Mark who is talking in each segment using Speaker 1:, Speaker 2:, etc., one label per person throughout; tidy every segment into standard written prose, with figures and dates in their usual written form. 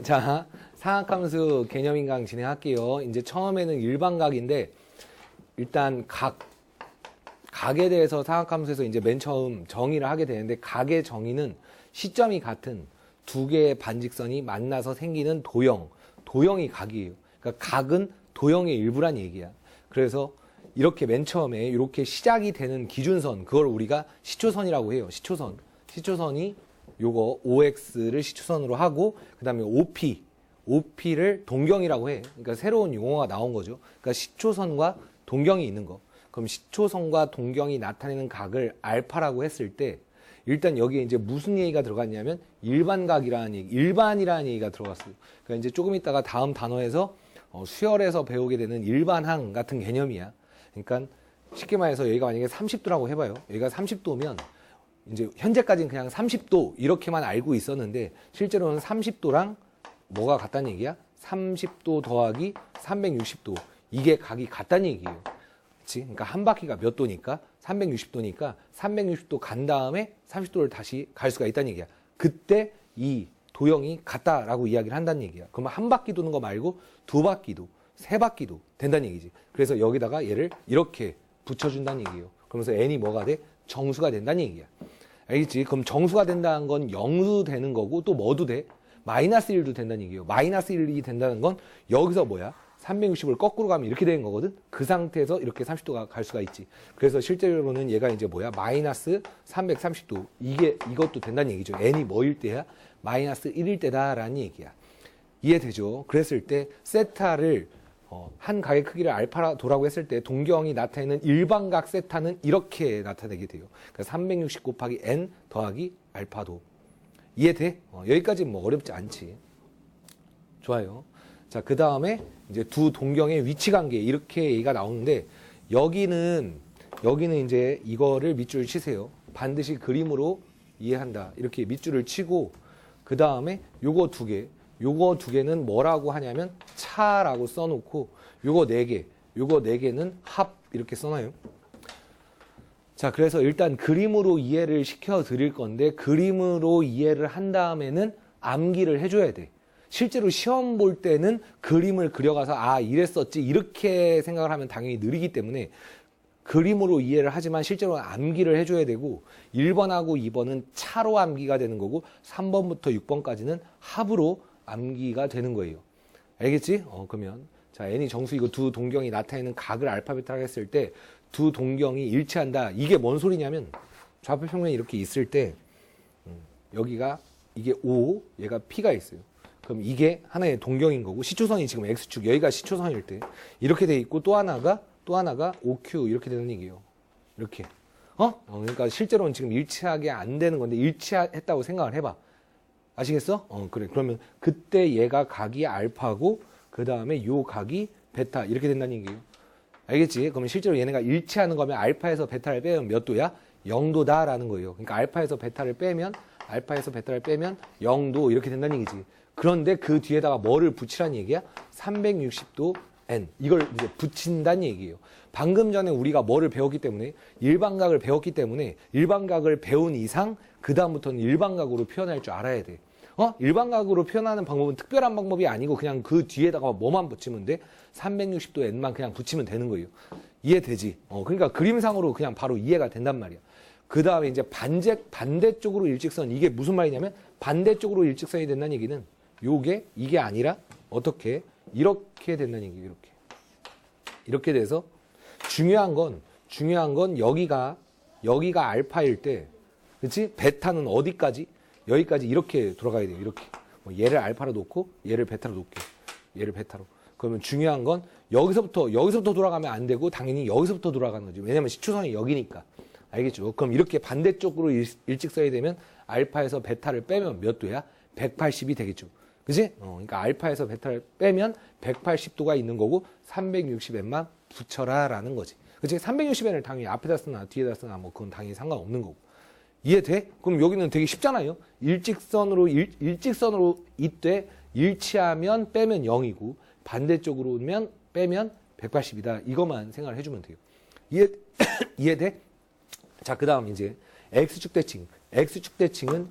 Speaker 1: 자, 사각함수 개념인강 진행할게요. 이제 처음에는 일반각인데 일단 각에 대해서 사각함수에서 이제 맨 처음 정의를 하게 되는데 각의 정의는 시점이 같은 두 개의 반직선이 만나서 생기는 도형이 각이에요. 그러니까 각은 도형의 일부란 얘기야. 그래서 이렇게 맨 처음에 이렇게 시작이 되는 기준선, 그걸 우리가 시초선이라고 해요. 시초선이 요거 OX를 시초선으로 하고 그 다음에 OP를 동경이라고 해. 그러니까 새로운 용어가 나온 거죠. 그러니까 시초선과 동경이 있는 거. 그럼 시초선과 동경이 나타내는 각을 알파라고 했을 때 일단 여기에 이제 무슨 얘기가 들어갔냐면 일반각이라는 얘기, 일반이라는 얘기가 들어갔어요. 그러니까 이제 조금 있다가 다음 단어에서 수열에서 배우게 되는 일반항 같은 개념이야. 그러니까 쉽게 말해서 여기가 만약에 30도라고 해봐요. 여기가 30도면 이제 현재까지는 그냥 30도 이렇게만 알고 있었는데 실제로는 30도랑 뭐가 같다는 얘기야? 30도 더하기 360도. 이게 각이 같다는 얘기예요. 그치? 그러니까 한 바퀴가 몇 도니까 360도니까 360도 간 다음에 30도를 다시 갈 수가 있다는 얘기야. 그때 이 도형이 같다라고 이야기를 한다는 얘기야. 그러면 한 바퀴 도는 거 말고 두 바퀴도, 세 바퀴도 된다는 얘기지. 그래서 여기다가 얘를 이렇게 붙여준다는 얘기예요. 그러면서 n이 뭐가 돼? 정수가 된다는 얘기야. 알겠지? 그럼 정수가 된다는 건 0도 되는 거고 또 뭐도 돼? 마이너스 1도 된다는 얘기예요. 마이너스 1이 된다는 건 여기서 뭐야? 360을 거꾸로 가면 이렇게 되는 거거든? 그 상태에서 이렇게 30도가 갈 수가 있지. 그래서 실제로는 얘가 이제 뭐야? 마이너스 330도. 이것도 된다는 얘기죠. n이 뭐일 때야? 마이너스 1일 때다라는 얘기야. 이해되죠? 그랬을 때 세타를 한 각의 크기를 알파도라고 했을 때 동경이 나타내는 일반각 세타는 이렇게 나타내게 돼요. 그러니까 360 곱하기 n 더하기 알파도. 이해돼? 여기까지는 뭐 어렵지 않지. 좋아요. 자, 그 다음에 이제 두 동경의 위치 관계 이렇게 얘기가 나오는데 여기는 이제 이거를 밑줄을 치세요. 반드시 그림으로 이해한다. 이렇게 밑줄을 치고 그 다음에 요거 두 개는 뭐라고 하냐면 차라고 써놓고 요거 네 개는 합 이렇게 써놔요. 자, 그래서 일단 그림으로 이해를 시켜 드릴 건데 그림으로 이해를 한 다음에는 암기를 해줘야 돼. 실제로 시험 볼 때는 그림을 그려가서 아 이랬었지 이렇게 생각을 하면 당연히 느리기 때문에 그림으로 이해를 하지만 실제로 암기를 해줘야 되고 1번하고 2번은 차로 암기가 되는 거고 3번부터 6번까지는 합으로 암기가 되는 거예요. 알겠지? 그러면 자 n이 정수 이거 두 동경이 나타내는 각을 알파 베타라고 했을 때 두 동경이 일치한다. 이게 뭔 소리냐면 좌표 평면이 이렇게 있을 때 여기가 이게 O 얘가 P가 있어요. 그럼 이게 하나의 동경인 거고 시초선이 지금 X축 여기가 시초선일 때 이렇게 돼 있고 또 하나가 OQ 이렇게 되는 얘기예요. 이렇게 그러니까 실제로는 지금 일치하게 안 되는 건데 일치했다고 생각을 해봐. 아시겠어? 그래. 그러면 그때 얘가 각이 알파고 그 다음에 요 각이 베타 이렇게 된다는 얘기예요. 알겠지? 그러면 실제로 얘네가 일치하는 거면 알파에서 베타를 빼면 몇 도야? 0도다라는 거예요. 그러니까 알파에서 베타를 빼면 0도 이렇게 된다는 얘기지. 그런데 그 뒤에다가 뭐를 붙이라는 얘기야? 360도 n. 이걸 이제 붙인다는 얘기예요. 방금 전에 우리가 뭐를 배웠기 때문에 일반각을 배웠기 때문에 일반각을 배운 이상 그 다음부터는 일반각으로 표현할 줄 알아야 돼. 일반각으로 표현하는 방법은 특별한 방법이 아니고 그냥 그 뒤에다가 뭐만 붙이면 돼? 360도 n만 그냥 붙이면 되는 거예요. 이해되지? 그러니까 그림상으로 그냥 바로 이해가 된단 말이야. 그 다음에 이제 반대쪽으로 일직선. 이게 무슨 말이냐면 반대쪽으로 일직선이 된다는 얘기는 이게 아니라 어떻게? 이렇게 된다는 얘기예요. 이렇게 돼서 중요한 건 여기가 알파일 때 그렇지? 베타는 어디까지? 여기까지 이렇게 돌아가야 돼요. 이렇게. 얘를 알파로 놓고 얘를 베타로 놓게. 얘를 베타로. 그러면 중요한 건 여기서부터 돌아가면 안 되고 당연히 여기서부터 돌아가는 거지. 왜냐면 시초선이 여기니까. 알겠죠? 그럼 이렇게 반대쪽으로 일직선이 되면 알파에서 베타를 빼면 몇 도야? 180이 되겠죠. 그지? 그러니까 알파에서 베타를 빼면 180도가 있는 거고 360n만 붙여라라는 거지. 그치? 360n을 당연히 앞에다 쓰나 뒤에다 쓰나 뭐 그건 당연히 상관없는 거고. 이해돼? 그럼 여기는 되게 쉽잖아요. 일직선으로 이때 일치하면 빼면 0이고 반대쪽으로 빼면 180이다. 이것만 생각을 해주면 돼요. 이해돼? 자, 그 다음 이제 X축 대칭. X축 대칭은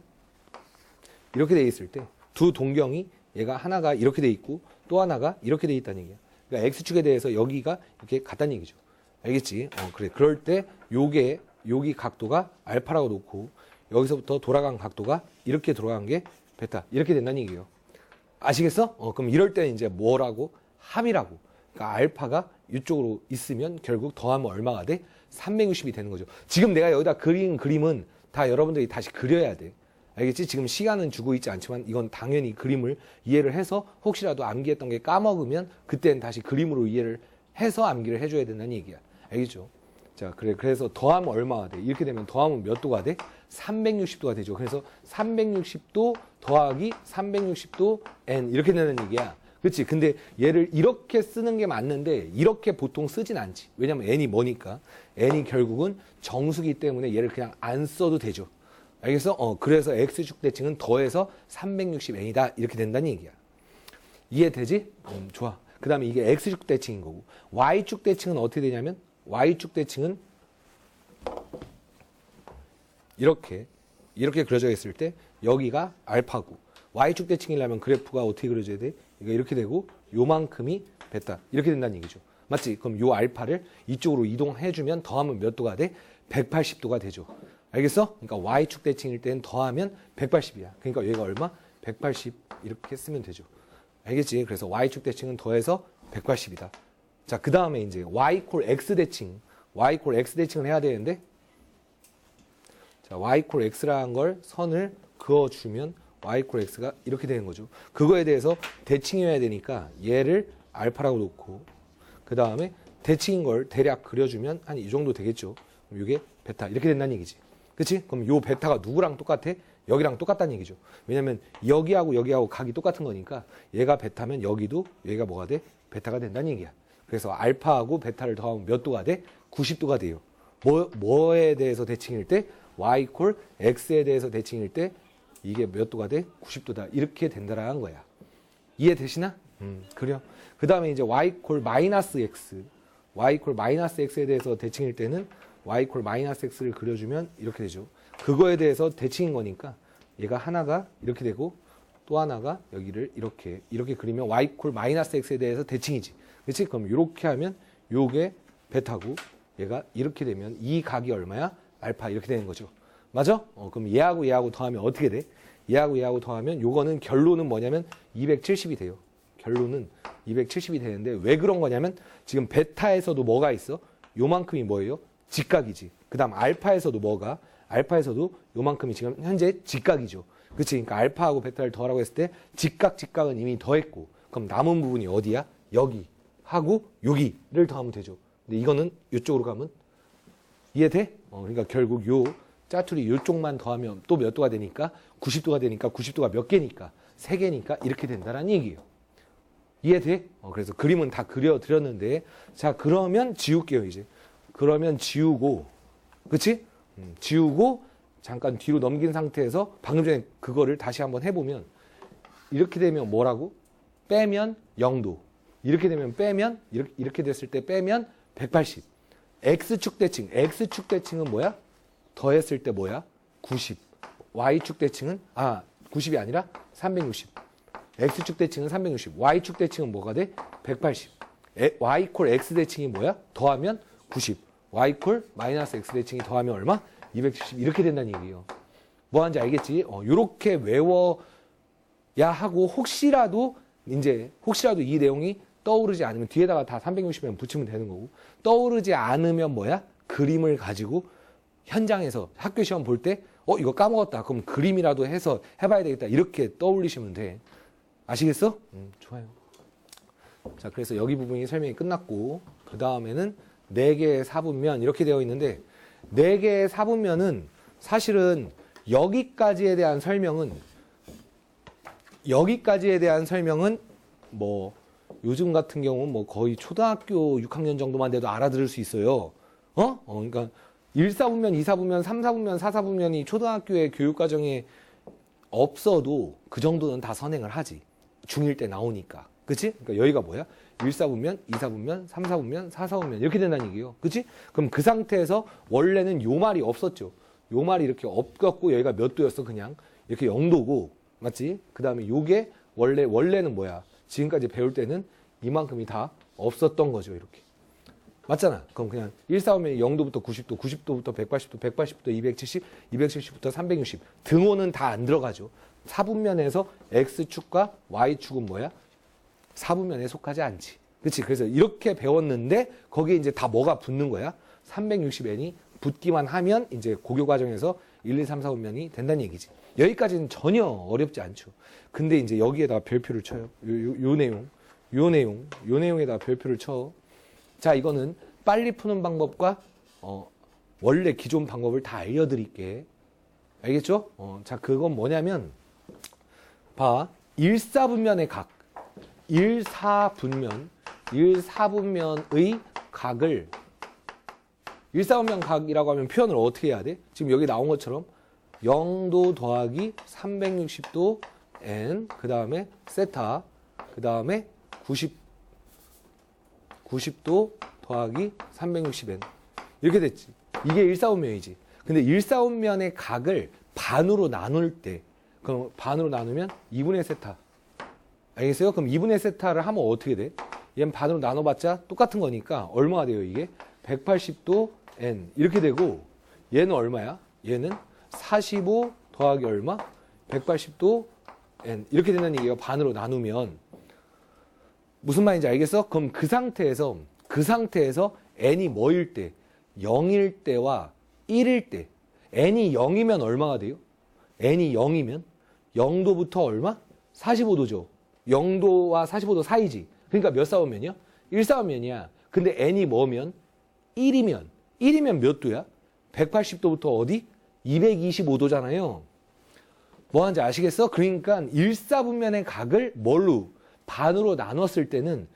Speaker 1: 이렇게 돼 있을 때 두 동경이 얘가 하나가 이렇게 돼 있고 또 하나가 이렇게 돼 있다는 얘기야. 그러니까 x축에 대해서 여기가 이렇게 같다는 얘기죠. 알겠지? 그래. 그럴 때 여기 각도가 알파라고 놓고 여기서부터 돌아간 각도가 이렇게 돌아간 게 베타. 이렇게 된다는 얘기예요. 아시겠어? 그럼 이럴 때는 이제 뭐라고? 합이라고. 그러니까 알파가 이쪽으로 있으면 결국 더하면 얼마가 돼? 360이 되는 거죠. 지금 내가 여기다 그린 그림은 다 여러분들이 다시 그려야 돼. 알겠지? 지금 시간은 주고 있지 않지만 이건 당연히 그림을 이해를 해서 혹시라도 암기했던 게 까먹으면 그때는 다시 그림으로 이해를 해서 암기를 해줘야 된다는 얘기야. 알겠죠? 자, 그래서 더하면 얼마가 돼? 이렇게 되면 더하면 몇 도가 돼? 360도가 되죠. 그래서 360도 더하기 360도 n 이렇게 되는 얘기야. 그렇지? 근데 얘를 이렇게 쓰는 게 맞는데 이렇게 보통 쓰진 않지. 왜냐면 n이 뭐니까. n이 결국은 정수기 때문에 얘를 그냥 안 써도 되죠. 알겠어? 그래서 x축 대칭은 더해서 360n이다. 이렇게 된다는 얘기야. 이해되지? 좋아. 그 다음에 이게 x축 대칭인 거고 y축 대칭은 어떻게 되냐면 y축 대칭은 이렇게 그려져 있을 때 여기가 알파고 y축 대칭이려면 그래프가 어떻게 그려져야 돼? 이거 이렇게 되고 요만큼이 베타 이렇게 된다는 얘기죠. 맞지? 그럼 요 알파를 이쪽으로 이동해주면 더하면 몇 도가 돼? 180도가 되죠. 알겠어? 그러니까 y축 대칭일 때는 더하면 180이야. 그러니까 얘가 얼마? 180 이렇게 쓰면 되죠. 알겠지? 그래서 y축 대칭은 더해서 180이다. 자, 그 다음에 이제 y 콜 x 대칭, y 콜 x 대칭을 해야 되는데, 자, y 콜 x라는 걸 선을 그어주면 y 콜 x가 이렇게 되는 거죠. 그거에 대해서 대칭해야 되니까 얘를 알파라고 놓고, 그 다음에 대칭인 걸 대략 그려주면 한 이 정도 되겠죠. 그럼 이게 베타 이렇게 된다는 얘기지. 그치? 그럼 요 베타가 누구랑 똑같아? 여기랑 똑같다는 얘기죠. 왜냐면 여기하고 각이 똑같은 거니까 얘가 베타면 여기도 얘가 뭐가 돼? 베타가 된다는 얘기야. 그래서 알파하고 베타를 더하면 몇 도가 돼? 90도가 돼요. 뭐에 대해서 대칭일 때? y 콜 x에 대해서 대칭일 때 이게 몇 도가 돼? 90도다. 이렇게 된다라는 거야. 이해되시나? 그래요. 그 다음에 이제 y 콜 마이너스 x, y 콜 마이너스 x에 대해서 대칭일 때는 y 콜 마이너스 x를 그려주면 이렇게 되죠. 그거에 대해서 대칭인 거니까 얘가 하나가 이렇게 되고 또 하나가 여기를 이렇게 그리면 y 콜 마이너스 x에 대해서 대칭이지. 그렇지? 그럼 이렇게 하면 요게 베타고 얘가 이렇게 되면 이 각이 얼마야? 알파 이렇게 되는 거죠. 맞아? 그럼 얘하고 더하면 어떻게 돼? 얘하고 더하면 요거는 결론은 뭐냐면 270이 돼요. 결론은 270이 되는데 왜 그런 거냐면 지금 베타에서도 뭐가 있어? 요만큼이 뭐예요? 직각이지. 그 다음 알파에서도 뭐가? 알파에서도 요만큼이 지금 현재 직각이죠. 그치? 그러니까 알파하고 베타를 더하라고 했을 때 직각은 이미 더했고 그럼 남은 부분이 어디야? 여기 하고 여기를 더하면 되죠. 근데 이거는 이쪽으로 가면 이해돼? 그러니까 결국 요 짜투리 요쪽만 더하면 또 몇 도가 되니까 90도가 되니까 90도가 몇 개니까 3개니까 이렇게 된다라는 얘기예요. 이해돼? 그래서 그림은 다 그려드렸는데 자 그러면 지울게요 이제. 그러면 지우고 그치? 지우고 잠깐 뒤로 넘긴 상태에서 방금 전에 그거를 다시 한번 해보면 이렇게 되면 뭐라고? 빼면 0도 이렇게 되면 빼면 이렇게 됐을 때 빼면 180 X축 대칭은 뭐야? 더했을 때 뭐야? 90 Y축 대칭은 90이 아니라 360 X축 대칭은 360 Y축 대칭은 뭐가 돼? 180 Y 콜 X 대칭이 뭐야? 더하면 90 Y 콜 마이너스 X 대칭이 더하면 얼마? 270 이렇게 된다는 얘기예요. 뭐 하는지 알겠지? 요렇게 외워야 하고 혹시라도 이 내용이 떠오르지 않으면 뒤에다가 다 360면 붙이면 되는 거고 떠오르지 않으면 뭐야? 그림을 가지고 현장에서 학교 시험 볼 때 이거 까먹었다. 그럼 그림이라도 해서 해봐야 되겠다. 이렇게 떠올리시면 돼. 아시겠어? 좋아요. 자, 그래서 여기 부분이 설명이 끝났고 그 다음에는 4개의 사분면 이렇게 되어 있는데 4개의 사분면은 사실은 여기까지에 대한 설명은 뭐 요즘 같은 경우는 뭐 거의 초등학교 6학년 정도만 돼도 알아들을 수 있어요. 그러니까 1사분면, 2사분면, 3사분면, 4사분면이 초등학교의 교육과정에 없어도 그 정도는 다 선행을 하지. 중1 때 나오니까. 그치? 그러니까 여기가 뭐야? 1사분면, 2사분면, 3사분면, 4사분면 이렇게 된다는 얘기예요. 그치? 그럼 그 상태에서 원래는 요 말이 없었죠. 요 말이 이렇게 없었고 여기가 몇 도였어? 그냥 이렇게 0도고 맞지? 그 다음에 요게 원래는 뭐야? 지금까지 배울 때는 이만큼이 다 없었던 거죠. 이렇게. 맞잖아. 그럼 그냥 145면이 0도부터 90도, 90도부터 180도, 180도 270, 270부터 360. 등호는 다 안 들어가죠. 사분면에서 X축과 Y축은 뭐야? 사분면에 속하지 않지. 그치? 그래서 이렇게 배웠는데 거기에 이제 다 뭐가 붙는 거야? 360n이 붙기만 하면 이제 고교 과정에서 1, 2, 3, 4분면이 된다는 얘기지. 여기까지는 전혀 어렵지 않죠. 근데 이제 여기에다가 별표를 쳐요. 요 내용에다가 별표를 쳐. 자, 이거는 빨리 푸는 방법과 원래 기존 방법을 다 알려드릴게. 알겠죠? 자, 그건 뭐냐면 봐. 1사분면의 각. 1사분면의 각을 1사분면 각이라고 하면 표현을 어떻게 해야 돼? 지금 여기 나온 것처럼 0도 더하기 360도 n 그 다음에 세타 그 다음에 90도 더하기 360n 이렇게 됐지. 이게 1사분면이지. 근데 1사분면의 각을 반으로 나눌 때 그럼 반으로 나누면 2분의 세타. 알겠어요? 그럼 2분의 세타를 하면 어떻게 돼? 얘는 반으로 나눠봤자 똑같은 거니까 얼마가 돼요 이게? 180도 n 이렇게 되고 얘는 얼마야? 얘는 45 더하기 얼마? 180도 n 이렇게 된다는 얘기가 반으로 나누면 무슨 말인지 알겠어? 그럼 그 상태에서 n이 뭐일 때? 0일 때와 1일 때 n이 0이면 얼마가 돼요? n이 0이면 0도부터 얼마? 45도죠. 0도와 45도 사이지. 그러니까 몇 사분면이야? 1사분면이야. 근데 n이 뭐면? 1이면 몇 도야? 180도부터 어디? 225도잖아요. 뭐 하는지 아시겠어? 그러니까 1사분면의 각을 뭘로? 반으로 나눴을 때는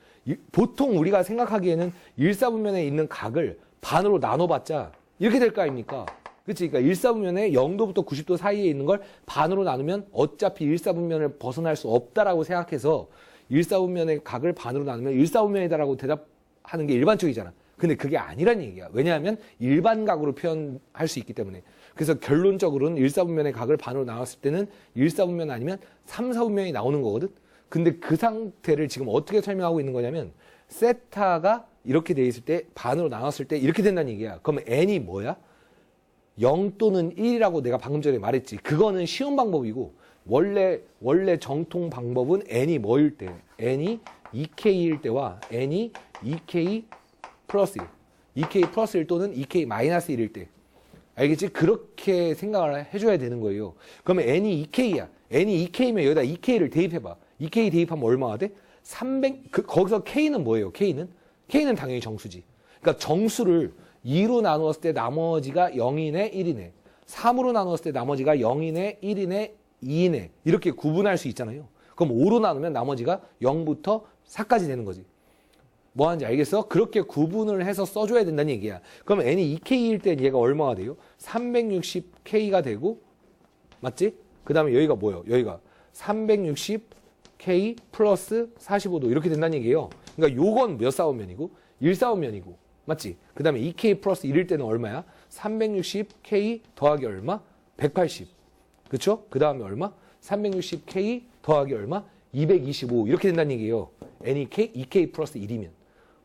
Speaker 1: 보통 우리가 생각하기에는 1사분면에 있는 각을 반으로 나눠봤자 이렇게 될 거 아닙니까? 그치? 그러니까 1사분면에 0도부터 90도 사이에 있는 걸 반으로 나누면 어차피 1사분면을 벗어날 수 없다라고 생각해서 1사분면의 각을 반으로 나누면 1사분면이다라고 대답하는 게 일반적이잖아. 근데 그게 아니란 얘기야. 왜냐하면 일반각으로 표현할 수 있기 때문에. 그래서 결론적으로는 1사분면의 각을 반으로 나눴을 때는 1사분면 아니면 3사분면이 나오는 거거든. 근데 그 상태를 지금 어떻게 설명하고 있는 거냐면 세타가 이렇게 돼 있을 때 반으로 나눴을 때 이렇게 된다는 얘기야. 그러면 n이 뭐야? 0 또는 1이라고 내가 방금 전에 말했지. 그거는 쉬운 방법이고 원래 정통 방법은 n이 뭐일 때? n이 2k일 때와 n이 2k 플러스 1. 2k 플러스 1 또는 2k 마이너스 1일 때. 알겠지? 그렇게 생각을 해줘야 되는 거예요. 그러면 n이 2k야. n이 2k면 여기다 2k를 대입해봐. 2k 대입하면 얼마가 돼? 300. 거기서 k는 뭐예요? k는 당연히 정수지. 그러니까 정수를 2로 나누었을 때 나머지가 0이네, 1이네. 3으로 나누었을 때 나머지가 0이네, 1이네, 2이네. 이렇게 구분할 수 있잖아요. 그럼 5로 나누면 나머지가 0부터 4까지 되는 거지. 뭐 하는지 알겠어? 그렇게 구분을 해서 써줘야 된다는 얘기야. 그럼 n이 2k일 때 얘가 얼마가 돼요? 360k가 되고, 맞지? 그 다음에 여기가 뭐예요? 여기가 360k 플러스 45도 이렇게 된다는 얘기예요. 그러니까 요건 몇 사분면이고? 1사분면이고. 맞지? 그 다음에 2k 플러스 1일 때는 얼마야? 360k 더하기 얼마? 180. 그쵸? 그 다음에 얼마? 360k 더하기 얼마? 225. 이렇게 된다는 얘기예요. n이 2k 플러스 1이면.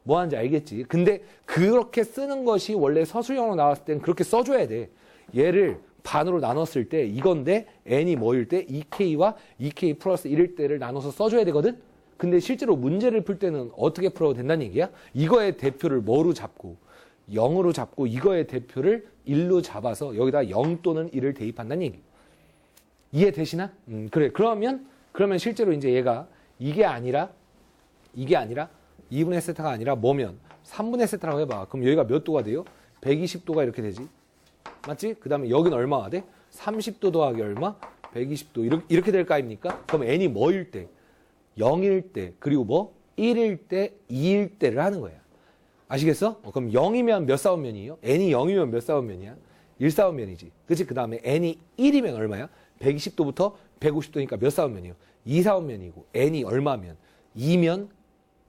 Speaker 1: 뭐 하는지 알겠지? 근데 그렇게 쓰는 것이 원래 서술형으로 나왔을 땐 그렇게 써줘야 돼. 얘를 반으로 나눴을 때 이건데 n이 뭐일 때? 2k와 2k 플러스 1일 때를 나눠서 써줘야 되거든? 근데 실제로 문제를 풀 때는 어떻게 풀어도 된다는 얘기야? 이거의 대표를 뭐로 잡고 0으로 잡고 이거의 대표를 1로 잡아서 여기다 0 또는 1을 대입한다는 얘기. 이해되시나? 그래. 그러면 실제로 이제 얘가 이게 아니라 2분의 세타가 아니라 뭐면 3분의 세타라고 해봐. 그럼 여기가 몇 도가 돼요? 120도가 이렇게 되지. 맞지? 그 다음에 여기는 얼마가 돼? 30도 더하기 얼마? 120도. 이렇게 될 거 아닙니까? 그럼 n이 뭐일 때? 0일 때, 그리고 뭐? 1일 때, 2일 때를 하는 거야. 아시겠어? 그럼 0이면 몇 사분면이에요? n이 0이면 몇 사분면이야? 1사분면이지. 그치? 그 다음에 n이 1이면 얼마야? 120도부터 150도니까 몇 사분면이에요? 2사분면이고, n이 얼마면? 2면,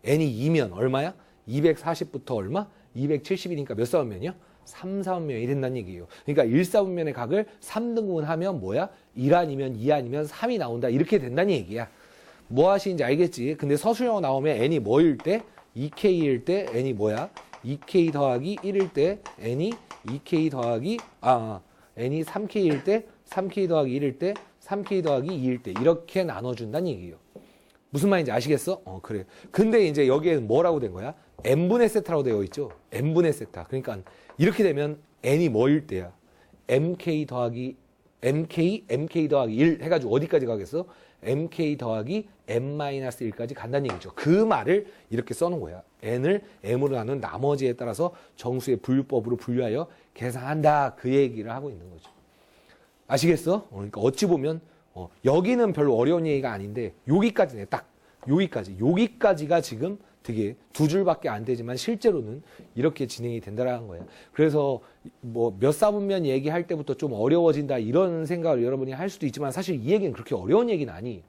Speaker 1: n이 2면 얼마야? 240부터 얼마? 270이니까 몇 사분면이야? 3사분면이 된다는 얘기예요. 그러니까 1사분면의 각을 3등분하면 뭐야? 1 아니면 2 아니면 3이 나온다. 이렇게 된다는 얘기야. 뭐 하시는지 알겠지? 근데 서술형어 나오면 n이 뭐일 때? 2k일 때 n이 뭐야? 2k 더하기 1일 때 n이 2k 더하기 n이 3k일 때 3k 더하기 1일 때 3k 더하기 2일 때 이렇게 나눠준다는 얘기예요. 무슨 말인지 아시겠어? 그래. 근데 이제 여기에는 뭐라고 된 거야? n분의 세타라고 되어 있죠? n분의 세타. 그러니까 이렇게 되면 n이 뭐일 때야? mk 더하기 1 해가지고 어디까지 가겠어? mk 더하기 n-1까지 간다는 얘기죠. 그 말을 이렇게 써놓은 거야. n을 m으로 나눈 나머지에 따라서 정수의 분류법으로 분류하여 계산한다. 그 얘기를 하고 있는 거죠. 아시겠어? 그러니까 어찌 보면 여기는 별로 어려운 얘기가 아닌데 여기까지네. 딱 여기까지가 지금 되게 두 줄밖에 안 되지만 실제로는 이렇게 진행이 된다라는 거예요. 그래서 뭐 몇 사분면 얘기할 때부터 좀 어려워진다 이런 생각을 여러분이 할 수도 있지만 사실 이 얘기는 그렇게 어려운 얘기는 아니에요.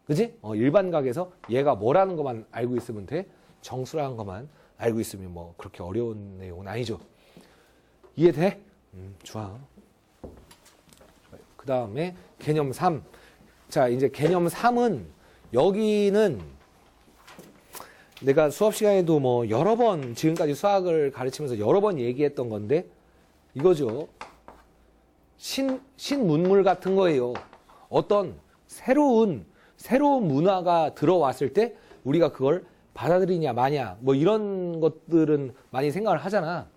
Speaker 1: 그지? 일반각에서 얘가 뭐라는 것만 알고 있으면 돼. 정수라는 것만 알고 있으면 뭐 그렇게 어려운 내용은 아니죠. 이해돼? 좋아. 그 다음에 개념 3. 자, 이제 개념 3은 여기는 내가 수업 시간에도 뭐 여러 번 지금까지 수학을 가르치면서 여러 번 얘기했던 건데 이거죠. 신문물 같은 거예요. 어떤 새로운 문화가 들어왔을 때 우리가 그걸 받아들이냐 마냐 뭐 이런 것들은 많이 생각을 하잖아.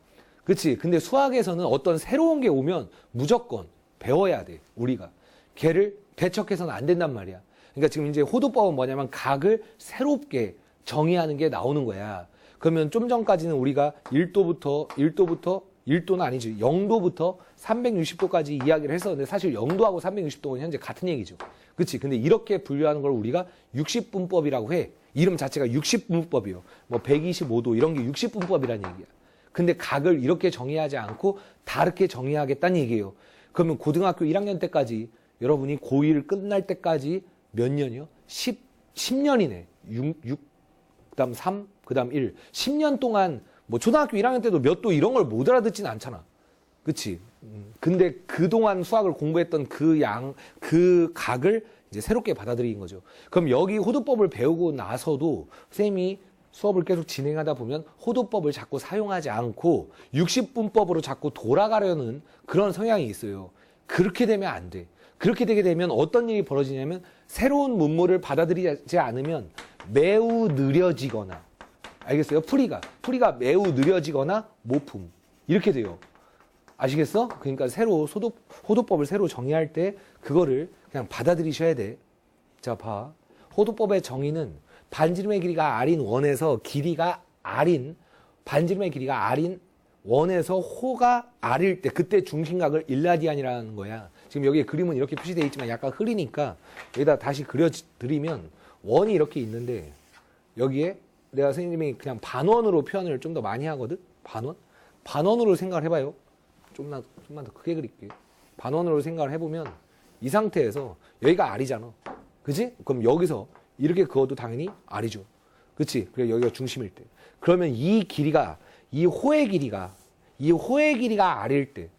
Speaker 1: 그치? 근데 수학에서는 어떤 새로운 게 오면 무조건 배워야 돼. 우리가. 걔를 배척해서는 안 된단 말이야. 그러니까 지금 이제 호도법은 뭐냐면 각을 새롭게 정의하는 게 나오는 거야. 그러면 좀 전까지는 우리가 1도는 아니지. 0도부터 360도까지 이야기를 했었는데 사실 0도하고 360도는 현재 같은 얘기죠. 그치? 근데 이렇게 분류하는 걸 우리가 60분법이라고 해. 이름 자체가 60분법이요. 뭐 125도 이런 게 60분법이라는 얘기야. 근데 각을 이렇게 정의하지 않고 다르게 정의하겠다는 얘기예요. 그러면 고등학교 1학년 때까지 여러분이 고1 끝날 때까지 몇 년이요? 10년이네. 6 그다음 3, 그다음 1. 10년 동안 뭐 초등학교 1학년 때도 몇 도 이런 걸 못 알아듣진 않잖아. 그치? 근데 그동안 수학을 공부했던 그 각을 이제 새롭게 받아들인 거죠. 그럼 여기 호도법을 배우고 나서도 선생님이 수업을 계속 진행하다 보면 호도법을 자꾸 사용하지 않고 60분법으로 자꾸 돌아가려는 그런 성향이 있어요. 그렇게 되면 안 돼. 그렇게 되게 되면 어떤 일이 벌어지냐면 새로운 문물을 받아들이지 않으면 매우 느려지거나 알겠어요? 풀이가 매우 느려지거나 모품 이렇게 돼요. 아시겠어? 그러니까 호도법을 새로 정의할 때 그거를 그냥 받아들이셔야 돼. 자, 봐. 호도법의 정의는 반지름의 길이가 r인 원에서 길이가 r인 반지름의 길이가 r인 원에서 호가 r일 때 그때 중심각을 일라디안이라는 거야. 지금 여기에 그림은 이렇게 표시되어 있지만 약간 흐리니까 여기다 다시 그려드리면 원이 이렇게 있는데 여기에 내가 선생님이 그냥 반원으로 표현을 좀 더 많이 하거든. 반원으로 생각을 해봐요. 좀만 더 크게 그릴게. 반원으로 생각을 해보면 이 상태에서 여기가 r이잖아. 그치? 그럼 여기서 이렇게 그어도 당연히 r이죠. 그치? 그래 여기가 중심일 때. 그러면 이 호의 길이가 r일 때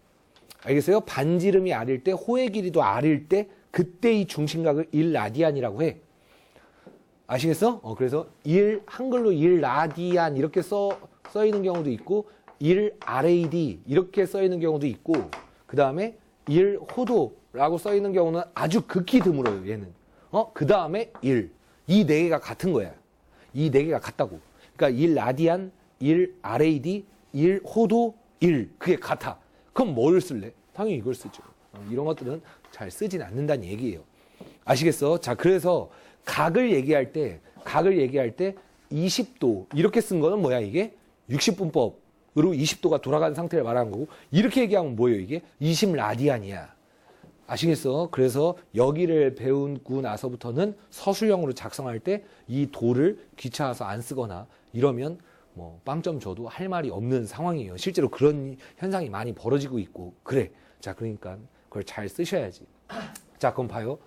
Speaker 1: 알겠어요? 반지름이 r일 때 호의 길이도 r일 때 그때 이 중심각을 1라디안이라고 해. 아시겠어? 그래서 한글로 1라디안 이렇게 써 있는 경우도 있고 1RAD 이렇게 써 있는 경우도 있고 그 다음에 1호도라고 써 있는 경우는 아주 극히 드물어요. 얘는. 그 다음에 1. 이 네 개가 같은 거야. 이 네 개가 같다고. 그러니까 1라디안, 1RAD, 1호도, 1. 그게 같아. 그럼 뭘 쓸래? 당연히 이걸 쓰죠. 이런 것들은 잘 쓰진 않는다는 얘기예요. 아시겠어? 자, 그래서 각을 얘기할 때 20도 이렇게 쓴 거는 뭐야 이게? 60분법으로 20도가 돌아가는 상태를 말하는 거고 이렇게 얘기하면 뭐예요 이게? 20라디안이야. 아시겠어? 그래서 여기를 배우고 나서부터는 서술형으로 작성할 때 이 도를 귀찮아서 안 쓰거나 이러면 뭐 빵점 줘도 할 말이 없는 상황이에요. 실제로 그런 현상이 많이 벌어지고 있고 그래. 자, 그러니까 그걸 잘 쓰셔야지. 자, 그럼 봐요.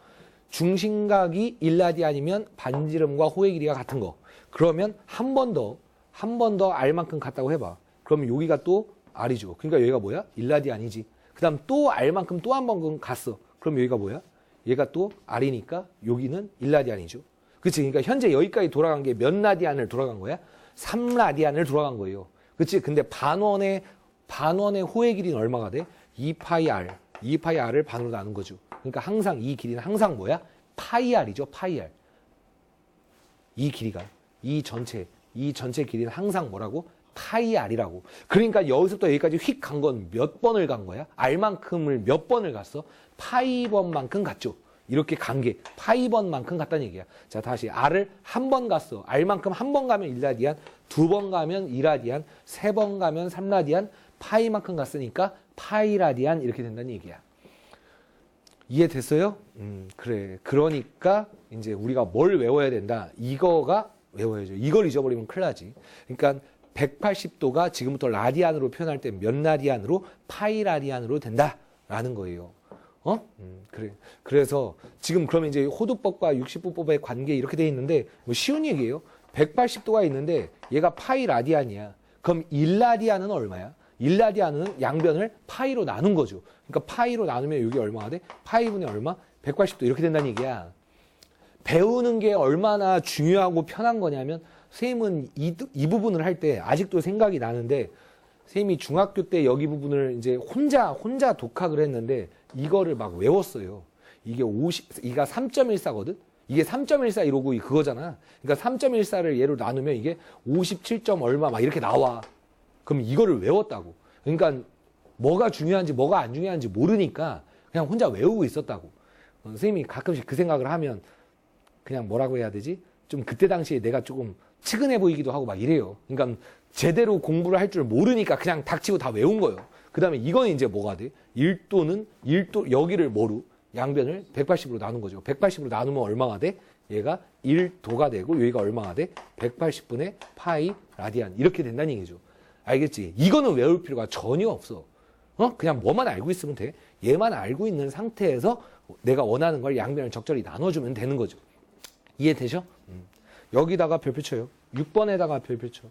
Speaker 1: 중심각이 1라디안이면 반지름과 호의 길이가 같은 거. 그러면 한 번 더 r만큼 같다고 해봐. 그러면 여기가 또 r이죠. 그러니까 여기가 뭐야? 1라디안이지. 그 다음 또 r만큼 또 한 번 갔어. 그럼 여기가 뭐야? 얘가 또 r이니까 여기는 1라디안이죠. 그치? 그러니까 현재 여기까지 돌아간 게 몇 라디안을 돌아간 거야? 3라디안을 돌아간 거예요. 그치? 근데 반원의 호의 길이는 얼마가 돼? 2파이 r. 2파이 r을 반으로 나눈 거죠. 그러니까 항상 이 길이는 항상 뭐야? 파이 r이죠. 파이 r. 이 길이가 이 전체 길이는 항상 뭐라고? 파이 r이라고. 그러니까 여기서부터 여기까지 휙 간 건 몇 번을 간 거야? r만큼을 몇 번을 갔어? 파이 번만큼 갔죠. 이렇게 간 게 파이 번만큼 갔다는 얘기야. 자, 다시 r을 한 번 갔어. r만큼 한 번 가면 1라디안, 두 번 가면 2라디안, 세 번 가면 3라디안, 파이만큼 갔으니까 파이 라디안 이렇게 된다는 얘기야. 이해됐어요? 그래. 그러니까 이제 우리가 뭘 외워야 된다. 이거가 외워야죠. 이걸 잊어버리면 큰일 나지. 그러니까 180도가 지금부터 라디안으로 표현할 때 몇 라디안으로? 파이 라디안으로 된다라는 거예요. 그래. 그래서 지금 그러면 이제 호두법과 60분법의 관계 이렇게 돼 있는데 뭐 쉬운 얘기예요. 180도가 있는데 얘가 파이 라디안이야. 그럼 1라디안은 얼마야? 1라디안은 양변을 파이로 나눈 거죠. 그러니까 파이로 나누면 여기 얼마가 돼? 파이분의 얼마? 180도 이렇게 된다는 얘기야. 배우는 게 얼마나 중요하고 편한 거냐면 선생님은 이 부분을 할 때 아직도 생각이 나는데 선생님이 중학교 때 여기 부분을 이제 혼자 독학을 했는데 이거를 막 외웠어요. 이게 3.14거든? 이게 3.14 이러고 그거잖아. 그러니까 3.14를 얘로 나누면 이게 57. 얼마 막 이렇게 나와. 그럼 이거를 외웠다고. 그러니까 뭐가 중요한지 뭐가 안 중요한지 모르니까 그냥 혼자 외우고 있었다고. 선생님이 가끔씩 그 생각을 하면 그냥 뭐라고 해야 되지? 좀 그때 당시에 내가 조금 측은해 보이기도 하고 막 이래요. 그러니까 제대로 공부를 할 줄 모르니까 그냥 닥치고 다 외운 거예요. 그 다음에 이건 이제 뭐가 돼? 1도 여기를 뭐로? 양변을 180으로 나눈 거죠. 180으로 나누면 얼마가 돼? 얘가 1도가 되고 여기가 얼마가 돼? 180분의 파이 라디안 이렇게 된다는 얘기죠. 알겠지? 이거는 외울 필요가 전혀 없어. 그냥 뭐만 알고 있으면 돼. 얘만 알고 있는 상태에서 내가 원하는 걸 양변을 적절히 나눠주면 되는 거죠. 이해되죠? 여기다가 별표 쳐요. 6번에다가 별표 쳐.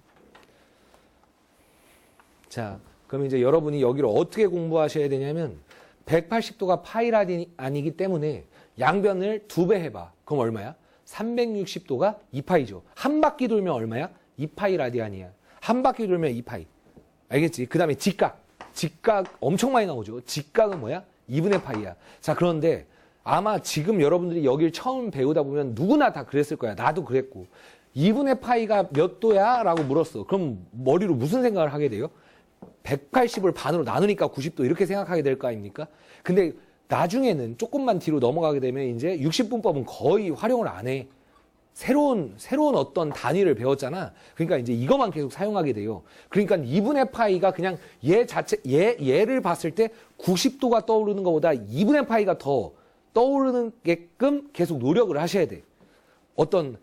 Speaker 1: 자, 그럼 이제 여러분이 여기를 어떻게 공부하셔야 되냐면 180도가 파이 라디안이기 때문에 양변을 2배 해봐. 그럼 얼마야? 360도가 2파이죠. 한 바퀴 돌면 얼마야? 2파이 라디안이야. 한 바퀴 돌면 2파이. 알겠지? 그 다음에 직각 엄청 많이 나오죠. 직각은 뭐야? 2분의 파이야. 자, 그런데 아마 지금 여러분들이 여길 처음 배우다 보면 누구나 다 그랬을 거야. 나도 그랬고. 2분의 파이가 몇 도야? 라고 물었어. 그럼 머리로 무슨 생각을 하게 돼요? 180을 반으로 나누니까 90도 이렇게 생각하게 될 거 아닙니까? 근데 나중에는 조금만 뒤로 넘어가게 되면 이제 60분법은 거의 활용을 안 해. 새로운 어떤 단위를 배웠잖아. 그러니까 이제 이것만 계속 사용하게 돼요. 그러니까 2분의 파이가 그냥 얘를 봤을 때 90도가 떠오르는 것보다 2분의 파이가 더 떠오르게끔 계속 노력을 하셔야 돼. 어떤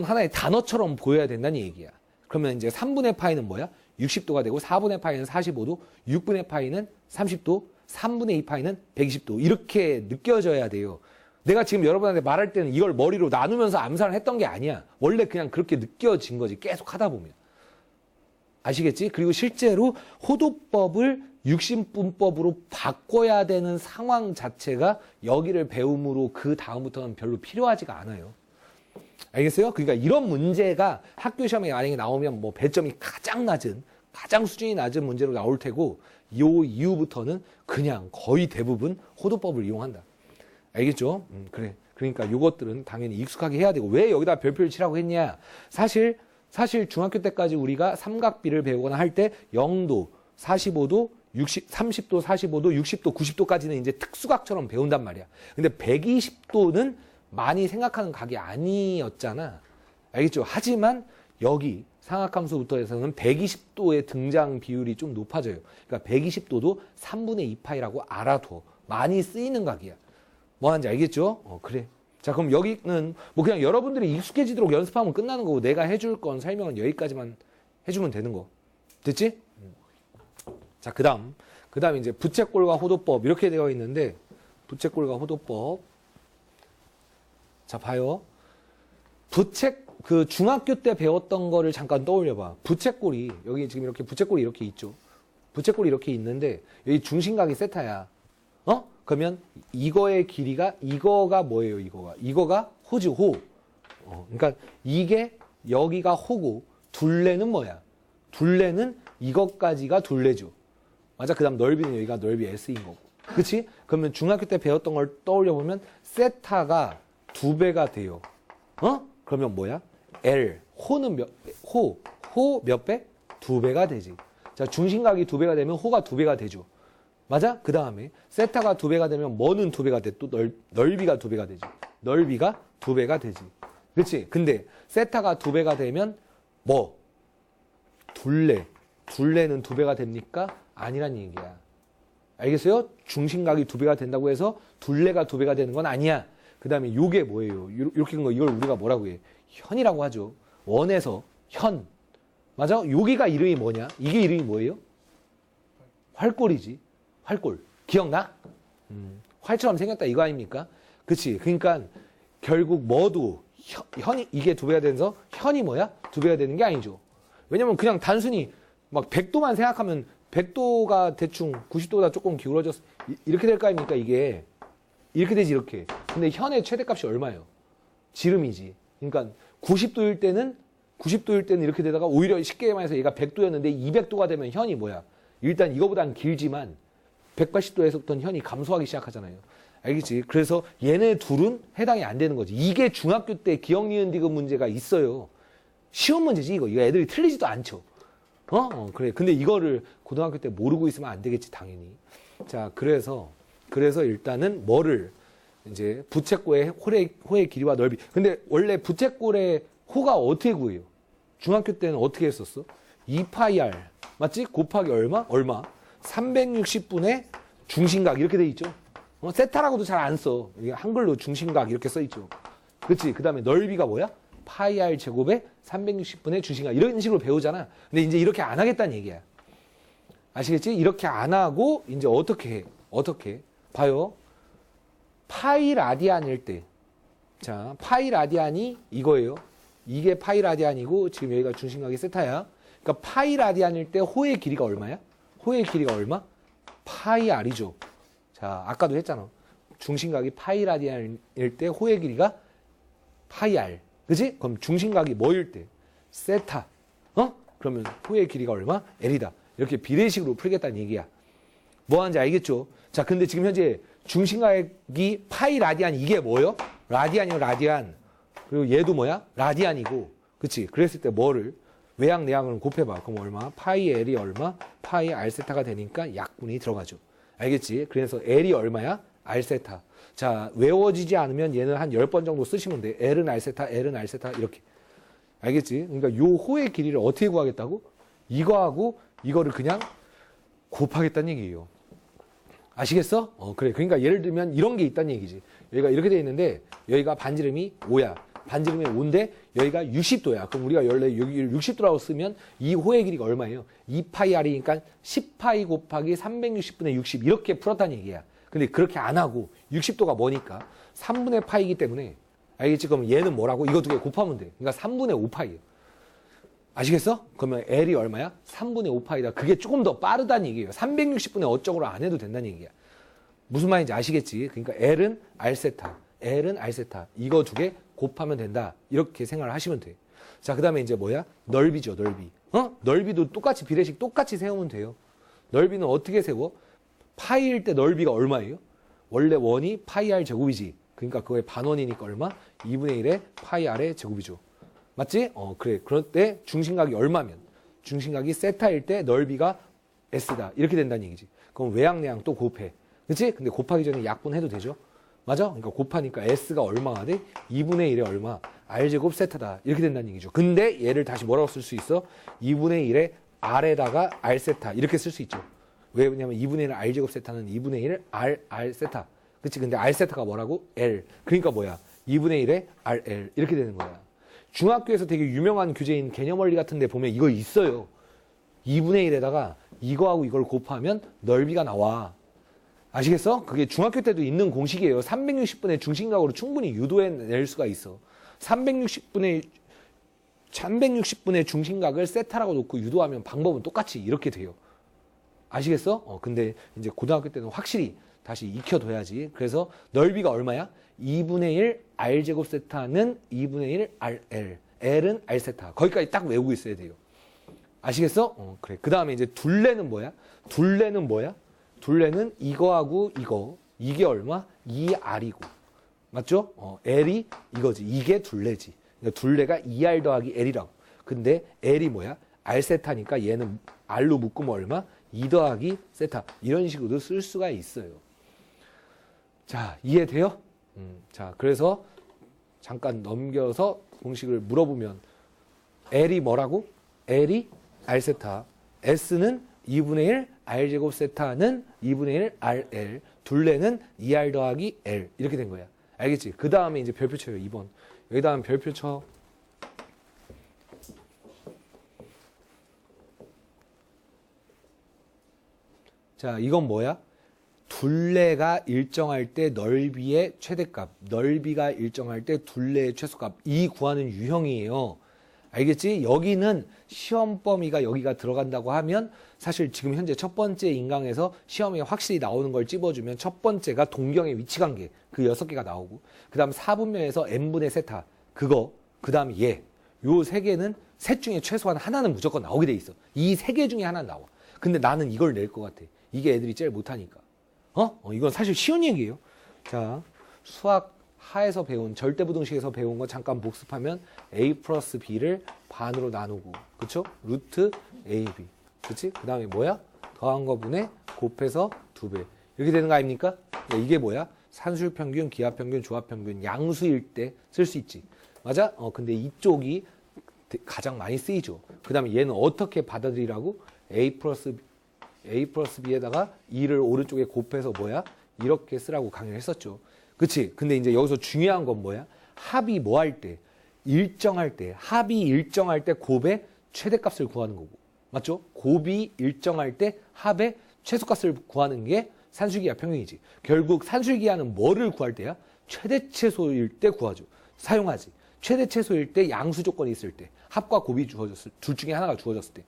Speaker 1: 하나의 단어처럼 보여야 된다는 얘기야. 그러면 이제 3분의 파이는 뭐야? 60도가 되고 4분의 파이는 45도, 6분의 파이는 30도, 3분의 2 파이는 120도. 이렇게 느껴져야 돼요. 내가 지금 여러분한테 말할 때는 이걸 머리로 나누면서 암산을 했던 게 아니야. 원래 그냥 그렇게 느껴진 거지. 계속 하다 보면. 아시겠지? 그리고 실제로 호도법을 60분법으로 바꿔야 되는 상황 자체가 여기를 배움으로 그 다음부터는 별로 필요하지가 않아요. 알겠어요? 그러니까 이런 문제가 학교 시험에 만약에 나오면 뭐 배점이 가장 수준이 낮은 문제로 나올 테고 요 이후부터는 그냥 거의 대부분 호도법을 이용한다. 알겠죠? 그래. 그러니까 요것들은 당연히 익숙하게 해야 되고 왜 여기다 별표를 치라고 했냐? 사실 중학교 때까지 우리가 삼각비를 배우거나 할 때 0도, 45도, 30도, 45도, 60도, 90도까지는 이제 특수각처럼 배운단 말이야. 근데 120도는 많이 생각하는 각이 아니었잖아. 알겠죠? 하지만 여기 상악함수부터 해서는 120도의 등장 비율이 좀 높아져요. 그러니까 120도도 3분의 2파이라고 알아둬. 많이 쓰이는 각이야. 뭐 하는지 알겠죠? 그래. 자, 그럼 여기는 뭐 그냥 여러분들이 익숙해지도록 연습하면 끝나는 거고 내가 해줄 건 설명은 여기까지만 해주면 되는 거. 됐지? 자, 그 다음 이제 부채꼴과 호도법 이렇게 되어 있는데 부채꼴과 호도법. 자, 봐요. 그 중학교 때 배웠던 거를 잠깐 떠올려봐. 부채꼴이 여기 지금 이렇게 부채꼴이 이렇게 있죠. 부채꼴이 이렇게 있는데 여기 중심각이 세타야. 그러면 이거의 길이가 이거가 뭐예요? 이거가 호지 호. 그러니까 이게 여기가 호고 둘레는 뭐야? 둘레는 이것까지가 둘레죠. 맞아? 그 다음 넓이는 여기가 넓이 S인 거고. 그치? 그러면 중학교 때 배웠던 걸 떠올려 보면 세타가 2배가 돼요. 그러면 뭐야? L. 호는 호 몇 배? 2배가 되지. 자, 중심각이 2배가 되면 호가 2배가 되죠. 맞아? 그 다음에 세타가 2배가 되면 뭐는 2배가 돼? 또 넓이가 2배가 되지. 넓이가 2배가 되지. 그치? 근데 세타가 2배가 되면 뭐? 둘레는 2배가 됩니까? 아니란 얘기야. 알겠어요? 중심각이 2배가 된다고 해서 둘레가 2배가 되는 건 아니야. 그 다음에 요게 뭐예요? 이렇게 된 거 이걸 우리가 뭐라고 해? 현이라고 하죠. 원에서 현. 맞아? 여기가 이름이 뭐냐? 이게 이름이 뭐예요? 활골이지. 활골. 기억나? 활처럼 생겼다 이거 아닙니까? 그치? 그러니까 결국 뭐도 현이 이게 2배가 되면서 현이 뭐야? 2배가 되는 게 아니죠. 왜냐면 그냥 단순히 막 100도만 생각하면 100도가 대충 90도보다 조금 기울어졌어. 이렇게 될 거 아닙니까? 이게. 이렇게 되지 이렇게. 근데 현의 최대값이 얼마예요? 지름이지. 그러니까 90도일 때는 이렇게 되다가 오히려 쉽게 말해서 얘가 100도였는데 200도가 되면 현이 뭐야? 일단 이거보단 길지만 180도에서부터 현이 감소하기 시작하잖아요. 알겠지? 그래서 얘네 둘은 해당이 안 되는 거지. 이게 중학교 때 기억, 니은, 디귿 문제가 있어요. 쉬운 문제지 이거. 이거 애들이 틀리지도 않죠. 그래. 근데 이거를 고등학교 때 모르고 있으면 안 되겠지 당연히. 자, 그래서 일단은 뭐를 이제 부채꼴의 호의 길이와 넓이. 근데 원래 부채꼴의 호가 어떻게 구해요? 중학교 때는 어떻게 했었어? 2파이 r 맞지? 곱하기 얼마? 360분의 중심각 이렇게 돼 있죠. 세타라고도 잘 안 써. 이게 한글로 중심각 이렇게 써 있죠. 그치? 그 다음에 넓이가 뭐야? 파이 r 제곱에 360분의 중심각 이런 식으로 배우잖아. 근데 이제 이렇게 안 하겠다는 얘기야. 아시겠지? 이렇게 안 하고 이제 어떻게 해? 어떻게? 봐요. 파이 라디안일 때. 자, 파이 라디안이 이거예요. 이게 파이 라디안이고 지금 여기가 중심각이 세타야. 그러니까 파이 라디안일 때 호의 길이가 얼마야? 호의 길이가 얼마? 파이 r이죠. 자, 아까도 했잖아. 중심각이 파이 라디안일 때 호의 길이가 파이 r. 그치? 그럼 중심각이 뭐일 때? 세타. 그러면 호의 길이가 얼마? L이다. 이렇게 비례식으로 풀겠다는 얘기야. 뭐 하는지 알겠죠? 자, 근데 지금 현재 중심각이 파이 라디안 이게 뭐요? 라디안이요, 라디안. 그리고 얘도 뭐야? 라디안이고. 그치? 그랬을 때 뭐를? 외항, 내항을 곱해봐. 그럼 얼마? 파이 L이 얼마? 파이 R 세타가 되니까 약분이 들어가죠. 알겠지? 그래서 L이 얼마야? R 세타. 자, 외워지지 않으면 얘는 한 10번 정도 쓰시면 돼. L은 R 세타, L은 R 세타 이렇게. 알겠지? 그러니까 요 호의 길이를 어떻게 구하겠다고? 이거하고 이거를 그냥 곱하겠다는 얘기예요. 아시겠어? 그래. 그러니까 예를 들면 이런 게 있다는 얘기지. 여기가 이렇게 돼 있는데 여기가 반지름이 5야. 반지름이 5인데 여기가 60도야. 그럼 우리가 원래 여기 60도라고 쓰면 이 호의 길이가 얼마예요? 2파이 r이니까 10파이 곱하기 360분의 60 이렇게 풀었다는 얘기야. 근데 그렇게 안 하고 60도가 뭐니까 3분의 파이기 때문에 알겠지? 그럼 얘는 뭐라고? 이거 두 개 곱하면 돼. 그러니까 3분의 5파이예요. 아시겠어? 그러면 L이 얼마야? 3분의 5파이다. 그게 조금 더 빠르다는 얘기예요. 360분의 어쩌고로 안 해도 된다는 얘기야. 무슨 말인지 아시겠지? 그러니까 L은 R세타, L은 R세타. 이거 두 개 곱하면 된다. 이렇게 생각을 하시면 돼. 자, 그 다음에 이제 뭐야? 넓이죠, 넓이. 넓이도 똑같이 비례식 똑같이 세우면 돼요. 넓이는 어떻게 세워? 파이일 때 넓이가 얼마예요? 원래 원이 파이 R 제곱이지. 그러니까 그거의 반원이니까 얼마? 2분의 1의 파이 R의 제곱이죠. 맞지? 그래. 그럴 때 중심각이 얼마면? 중심각이 세타일 때 넓이가 S다. 이렇게 된다는 얘기지. 그럼 외항, 내항 또 곱해. 그치? 근데 곱하기 전에 약분해도 되죠? 맞아? 그러니까 곱하니까 S가 얼마가 돼? 2분의 1의 얼마? R제곱 세타다. 이렇게 된다는 얘기죠. 근데 얘를 다시 뭐라고 쓸 수 있어? 2분의 1의 R에다가 R 세타. 이렇게 쓸 수 있죠. 왜냐면 2분의 1의 R제곱 세타는 2분의 1의 R 세타. 그치? 근데 R 세타가 뭐라고? L. 그러니까 뭐야? 2분의 1의 RL. 이렇게 되는 거야. 중학교에서 되게 유명한 교재인 개념원리 같은 데 보면 이거 있어요. 2분의 1에다가 이거하고 이걸 곱하면 넓이가 나와. 아시겠어? 그게 중학교 때도 있는 공식이에요. 360분의 중심각으로 충분히 유도해낼 수가 있어. 360분의 중심각을 세타라고 놓고 유도하면 방법은 똑같이 이렇게 돼요. 아시겠어? 근데 이제 고등학교 때는 확실히 다시 익혀둬야지. 그래서 넓이가 얼마야? 2분의 1 r제곱 세타는 2분의 1 rl. l은 r 세타. 거기까지 딱 외우고 있어야 돼요. 아시겠어? 그래. 그 다음에 이제 둘레는 뭐야? 둘레는 뭐야? 둘레는 이거하고 이거. 이게 얼마? 2r이고. 맞죠? l이 이거지. 이게 둘레지. 그러니까 둘레가 2r 더하기 l이라고. 근데 l이 뭐야? r 세타니까 얘는 r로 묶으면 얼마? 2 더하기 세타. 이런 식으로도 쓸 수가 있어요. 자, 이해돼요? 자, 그래서 잠깐 넘겨서 공식을 물어보면 L이 뭐라고? L이 R 세타. S는 2분의 1 R 제곱 세타는 2분의 1 RL. 둘레는 2R 더하기 L. 이렇게 된 거야. 알겠지? 그 다음에 이제 별표 쳐요. 2번. 여기다 하면 별표 쳐. 자, 이건 뭐야? 둘레가 일정할 때 넓이의 최대값, 넓이가 일정할 때 둘레의 최소값, 이 구하는 유형이에요. 알겠지? 여기는 시험 범위가 여기가 들어간다고 하면 사실 지금 현재 첫 번째 인강에서 시험에 확실히 나오는 걸 찝어주면 첫 번째가 동경의 위치관계, 그 6개가 나오고, 그 다음 4분면에서 n분의 세타, 그거, 그 다음 얘, 요 3개는 셋 중에 최소한 하나는 무조건 나오게 돼 있어. 이 3개 중에 하나는 나와. 근데 나는 이걸 낼 것 같아. 이게 애들이 제일 못하니까. 이건 사실 쉬운 얘기예요. 자, 수학 하에서 배운, 절대부등식에서 배운 거 잠깐 복습하면 a 플러스 b를 반으로 나누고, 그쵸? 루트 ab. 그치? 그 다음에 뭐야? 더한 거 분의 곱해서 2배. 이렇게 되는 거 아닙니까? 이게 뭐야? 산술평균, 기하평균, 조합평균, 양수일 때 쓸 수 있지. 맞아? 근데 이쪽이 가장 많이 쓰이죠. 그 다음에 얘는 어떻게 받아들이라고? a 플러스 b에다가 2를 오른쪽에 곱해서 뭐야? 이렇게 쓰라고 강의를 했었죠. 그치? 근데 이제 여기서 중요한 건 뭐야? 합이 뭐 할 때? 일정할 때. 합이 일정할 때 곱의 최대값을 구하는 거고. 맞죠? 곱이 일정할 때 합의 최소값을 구하는 게 산술기하 평균이지. 결국 산술기하는 뭐를 구할 때야? 최대최소일 때 구하죠. 사용하지. 최대최소일 때 양수 조건이 있을 때. 합과 곱이 주어졌을 때. 둘 중에 하나가 주어졌을 때.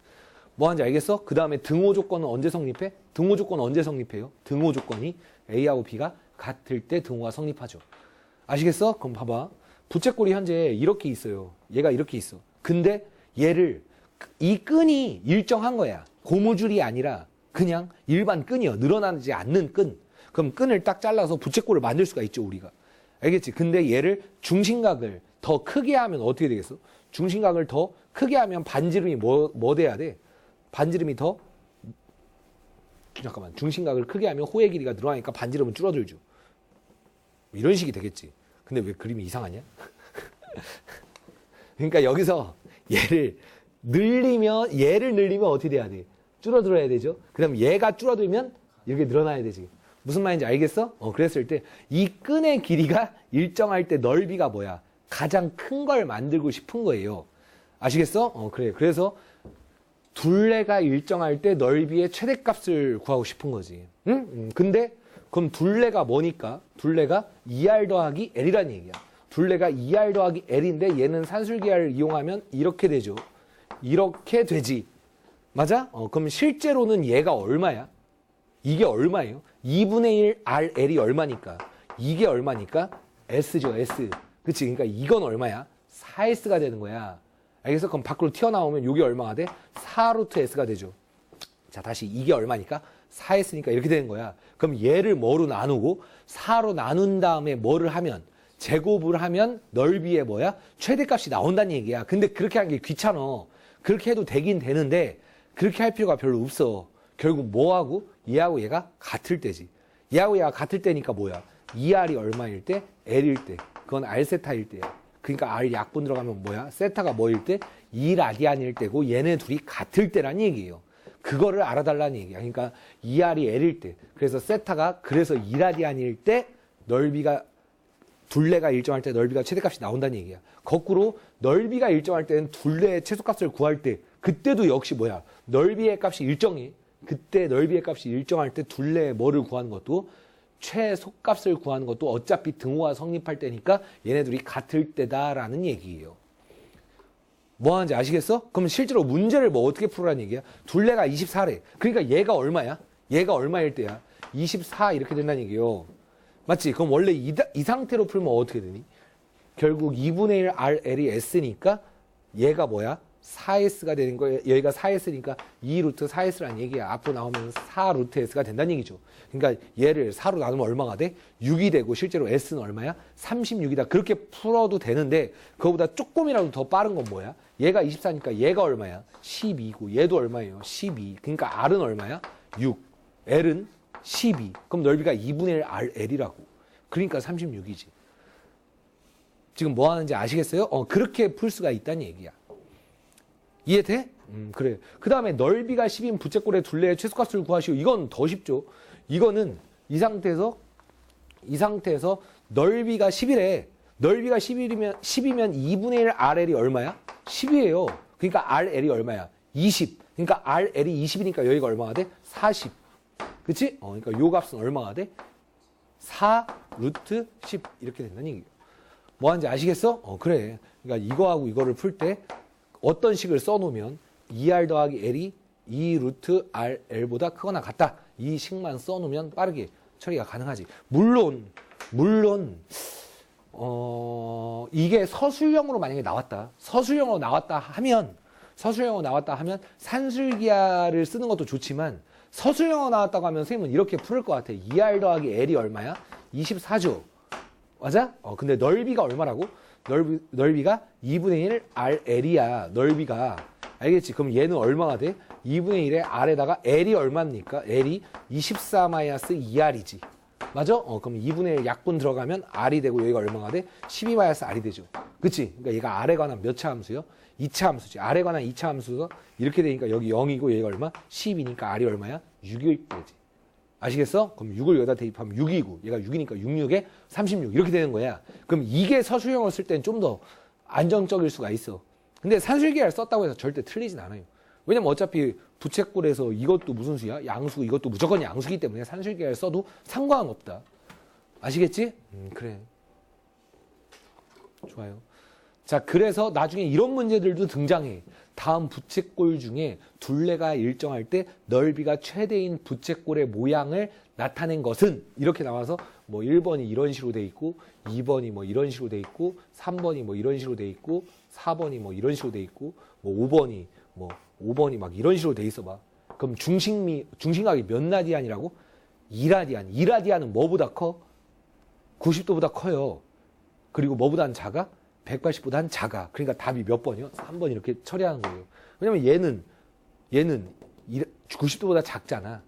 Speaker 1: 뭐 하는지 알겠어? 그 다음에 등호 조건은 언제 성립해? 등호 조건은 언제 성립해요? 등호 조건이 A하고 B가 같을 때 등호가 성립하죠. 아시겠어? 그럼 봐봐. 부채꼴이 현재 이렇게 있어요. 얘가 이렇게 있어. 근데 얘를 이 끈이 일정한 거야. 고무줄이 아니라 그냥 일반 끈이요. 늘어나지 않는 끈. 그럼 끈을 딱 잘라서 부채꼴을 만들 수가 있죠, 우리가. 알겠지? 근데 얘를 중심각을 더 크게 하면 어떻게 되겠어? 중심각을 더 크게 하면 반지름이 뭐 돼야 돼? 반지름이 더 잠깐만 중심각을 크게 하면 호의 길이가 늘어나니까 반지름은 줄어들죠. 이런 식이 되겠지. 근데 왜 그림이 이상하냐? 그러니까 여기서 얘를 늘리면 어떻게 돼야 돼? 줄어들어야 되죠. 그다음 얘가 줄어들면 이렇게 늘어나야 되지. 무슨 말인지 알겠어? 그랬을 때 이 끈의 길이가 일정할 때 넓이가 뭐야? 가장 큰 걸 만들고 싶은 거예요. 아시겠어? 그래. 그래서 둘레가 일정할 때 넓이의 최대값을 구하고 싶은 거지. 응? 근데 그럼 둘레가 뭐니까? 둘레가 2r 더하기 l이라는 얘기야. 둘레가 2r 더하기 l인데 얘는 산술기하를 이용하면 이렇게 되죠. 이렇게 되지. 맞아? 그럼 실제로는 얘가 얼마야? 이게 얼마예요? 2분의 1 rl이 얼마니까? 이게 얼마니까? s죠, s. 그치? 그러니까 이건 얼마야? 4s가 되는 거야. 알겠어? 그럼 밖으로 튀어나오면 이게 얼마가 돼? 4루트 s가 되죠. 자, 다시 이게 얼마니까? 4s니까 이렇게 되는 거야. 그럼 얘를 뭐로 나누고 4로 나눈 다음에 뭐를 하면? 제곱을 하면 넓이에 뭐야? 최대값이 나온다는 얘기야. 근데 그렇게 하는 게 귀찮아. 그렇게 해도 되긴 되는데 그렇게 할 필요가 별로 없어. 결국 뭐하고? 얘하고 얘가 같을 때지. 얘하고 얘가 같을 때니까 뭐야? 2r이 얼마일 때? l일 때. 그건 r세타일 때야. 그러니까 r 약분 들어가면 뭐야? 세타가 뭐일 때? 2라디안일 때고 얘네 둘이 같을 때란 얘기예요. 그거를 알아달라는 얘기야. 그러니까 2r이 l일 때. 그래서 세타가 그래서 2라디안일 때 넓이가 둘레가 일정할 때 넓이가 최대값이 나온다는 얘기야. 거꾸로 넓이가 일정할 때는 둘레의 최소값을 구할 때 그때도 역시 뭐야? 넓이의 값이 일정해. 그때 넓이의 값이 일정할 때 둘레의 뭐를 구하는 것도 최소값을 구하는 것도 어차피 등호가 성립할 때니까 얘네들이 같을 때다라는 얘기예요. 뭐 하는지 아시겠어? 그럼 실제로 문제를 뭐 어떻게 풀으라는 얘기야? 둘레가 24래. 그러니까 얘가 얼마야? 얘가 얼마일 때야? 24 이렇게 된다는 얘기예요. 맞지? 그럼 원래 이 상태로 풀면 어떻게 되니? 결국 2분의 1 RL이 S니까 얘가 뭐야? 4S가 되는 거예요. 여기가 4S니까 2 루트 4S라는 얘기야. 앞으로 나오면 4 루트 S가 된다는 얘기죠. 그러니까 얘를 4로 나누면 얼마가 돼? 6이 되고 실제로 S는 얼마야? 36이다. 그렇게 풀어도 되는데 그거보다 조금이라도 더 빠른 건 뭐야? 얘가 24니까 얘가 얼마야? 12고 얘도 얼마예요? 12. 그러니까 R은 얼마야? 6. L은 12. 그럼 넓이가 2분의 1 RL이라고. 그러니까 36이지. 지금 뭐 하는지 아시겠어요? 그렇게 풀 수가 있다는 얘기야. 이해돼? 그래. 그 다음에 넓이가 10인 부채꼴의 둘레의 최소값을 구하시오. 이건 더 쉽죠. 이거는 이 상태에서 넓이가 10이래. 넓이가 10이면 2분의 1 RL이 얼마야? 10이에요. 그러니까 RL이 얼마야? 20. 그러니까 RL이 20이니까 여기가 얼마가 돼? 40. 그치? 그러니까 요 값은 얼마가 돼? 4 루트 10 이렇게 된다는 얘기예요. 뭐 하는지 아시겠어? 그래. 그러니까 이거하고 이거를 풀 때 어떤 식을 써놓으면 2R 더하기 L이 2 루트 RL보다 크거나 같다. 이 식만 써놓으면 빠르게 처리가 가능하지. 물론 이게 서술형으로 만약에 나왔다. 서술형으로 나왔다 하면 산술기하를 쓰는 것도 좋지만 서술형으로 나왔다고 하면 선생님은 이렇게 풀을 것 같아. 2R 더하기 L이 얼마야? 24죠. 맞아? 근데 넓이가 얼마라고? 넓이가 2분의 1 RL이야. 넓이가. 알겠지? 그럼 얘는 얼마가 돼? 2분의 1에 R에다가 L이 얼마입니까? L이 24-2R이지. 맞아? 그럼 2분의 1 약분 들어가면 R이 되고 여기가 얼마가 돼? 12-R이 되죠. 그치? 그러니까 얘가 R에 관한 몇 차 함수요? 2차 함수지. R에 관한 2차 함수가 이렇게 되니까 여기 0이고 얘가 얼마? 10이니까 R이 얼마야? 6일 되지. 아시겠어? 그럼 6을 여기다 대입하면 6이고 얘가 6이니까 66에 36 이렇게 되는 거야. 그럼 이게 서술형을 쓸 때는 좀 더 안정적일 수가 있어. 근데 산술기하를 썼다고 해서 절대 틀리진 않아요. 왜냐면 어차피 부채꼴에서 이것도 무슨 수야? 양수고 이것도 무조건 양수기 때문에 산술기하를 써도 상관은 없다. 아시겠지? 그래. 좋아요. 자, 그래서 나중에 이런 문제들도 등장해. 다음 부채꼴 중에 둘레가 일정할 때 넓이가 최대인 부채꼴의 모양을 나타낸 것은 이렇게 나와서 뭐 1번이 이런 식으로 돼 있고 2번이 뭐 이런 식으로 돼 있고 3번이 뭐 이런 식으로 돼 있고 4번이 뭐 이런 식으로 돼 있고 뭐 5번이 막 이런 식으로 돼 있어 봐. 그럼 중심각이 몇 라디안이라고? 2라디안. 2라디안은 뭐보다 커? 90도보다 커요. 그리고 뭐보다는 작아? 180보다는 작아. 그러니까 답이 몇 번이요? 3번 이렇게 처리하는 거예요. 왜냐면 얘는 90도보다 작잖아.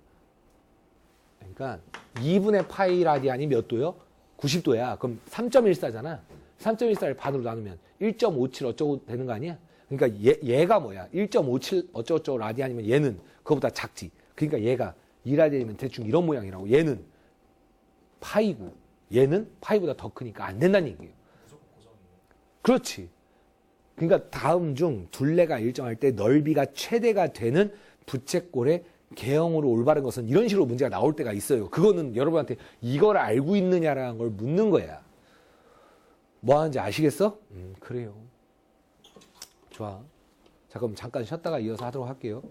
Speaker 1: 그러니까 2분의 파이 라디안이 몇 도요? 90도야. 그럼 3.14잖아. 3.14를 반으로 나누면 1.57 어쩌고 되는 거 아니야? 그러니까 얘가 뭐야? 1.57 어쩌고저쩌고 라디안이면 얘는 그거보다 작지. 그러니까 얘가 2라디안이면 대충 이런 모양이라고. 얘는 파이고 얘는 파이보다 더 크니까 안 된다는 얘기예요. 그렇지. 그러니까 다음 중 둘레가 일정할 때 넓이가 최대가 되는 부채꼴의 개형으로 올바른 것은 이런 식으로 문제가 나올 때가 있어요. 그거는 여러분한테 이걸 알고 있느냐라는 걸 묻는 거야. 뭐 하는지 아시겠어? 그래요. 좋아. 자, 그럼 잠깐 쉬었다가 이어서 하도록 할게요.